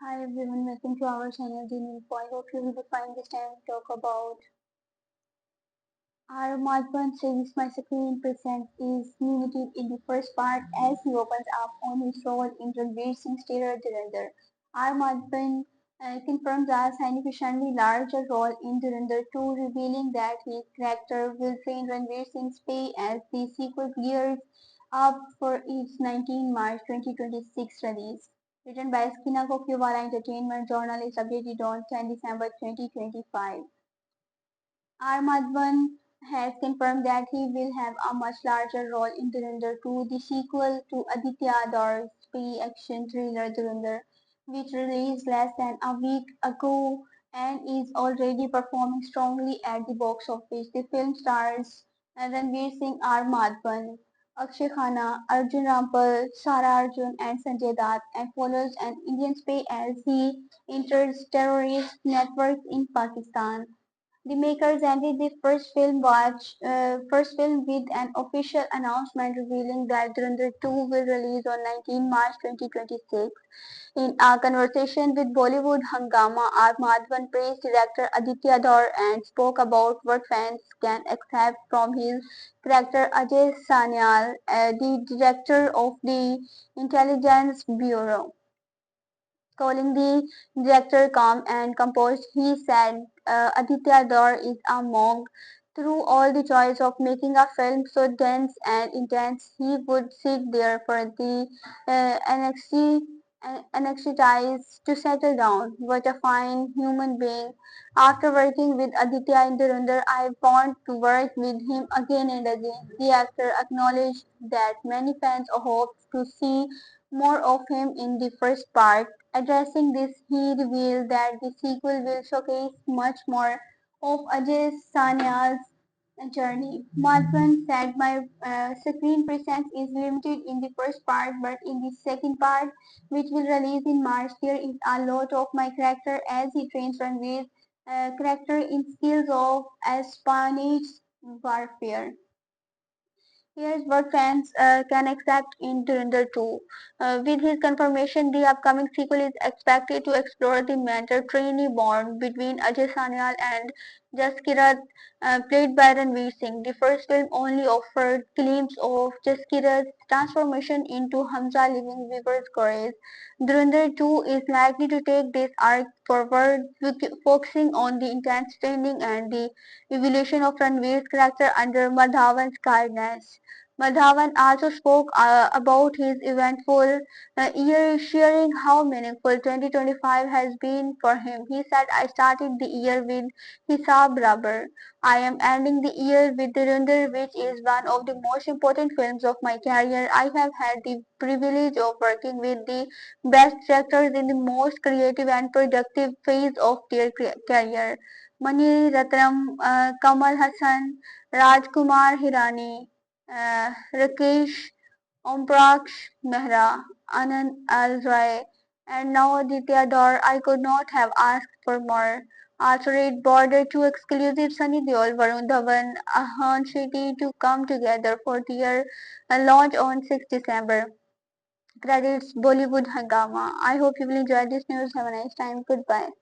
Hi everyone, welcome to our channel The New Point. Hope you will find this time to talk about our Madhvan series. My screen present is limited in the first part as he opens up on his role in Ranveer Singh's Terror Dhurandhar. Our Madhvan confirms a significantly larger role in Dhurandhar 2, revealing that his character will train Ranveer Singh's pay as the sequel gears up for its 19 March 2026 release. Written by Skina Kokiwala Entertainment, journalist updated on 10 December 2025. R. Madhavan has confirmed that he will have a much larger role in Dhurandhar 2, the sequel to Aditya Dar's spy action thriller Dhurandhar, which released less than a week ago and is already performing strongly at the box office. The film stars Ranveer Singh, R. Madhavan, Akshay Khanna, Arjun Rampal, Sara Arjun, and Sanjay Dutt, and follows an Indian spy as he enters terrorist networks in Pakistan. The makers ended the first film with an official announcement revealing that Dhurandhar 2 will release on 19 March 2026. In a conversation with Bollywood Hungama, R. Madhavan praised director Aditya Dhar and spoke about what fans can expect from his character Ajay Sanyal, the director of the Intelligence Bureau. Calling the director calm and composed, he said Aditya Dhar is a monk. Through all the joys of making a film so dense and intense, he would sit there for the anesthetized to settle down. What a fine human being. After working with Aditya in Dhurandhar, I want to work with him again and again. The actor acknowledged that many fans hoped to see more of him in the first part. Addressing this, he revealed that the sequel will showcase much more of Ajay Sanyal's journey. Madhavan said, My screen presence is limited in the first part, but in the second part, which will release in March, there is a lot of my character as he trains Ranveer's character in skills of espionage warfare. Here's what fans can expect in Dhurandhar 2. With his confirmation, the upcoming sequel is expected to explore the mentor trainee bond between Ajay Sanyal and Jaskirat, played by Ranveer Singh. The first film only offered glimpses of Jaskirat's transformation into Hamza, leaving viewers curious. Dhurandhar 2 is likely to take this arc forward, focusing on the intense training and the evolution of Ranveer's character under Madhavan's guidance. Madhavan also spoke about his eventful year, sharing how meaningful 2025 has been for him. He said, I started the year with Hisab Rubber. I am ending the year with Dhurandhar, which is one of the most important films of my career. I have had the privilege of working with the best directors in the most creative and productive phase of their career. Mani Ratnam, Kamal Hassan, Rajkumar Hirani, Rakesh Ompraksh Mehra, Anand Al-Rai, and now Aditya Dor. I could not have asked for more. Also read Border 2 exclusive Sunny Deol, Varun Dhawan, Ahan Shetty to come together for their launch on 6 December. Credits Bollywood Hangama. I hope you will enjoy this news. Have a nice time. Goodbye.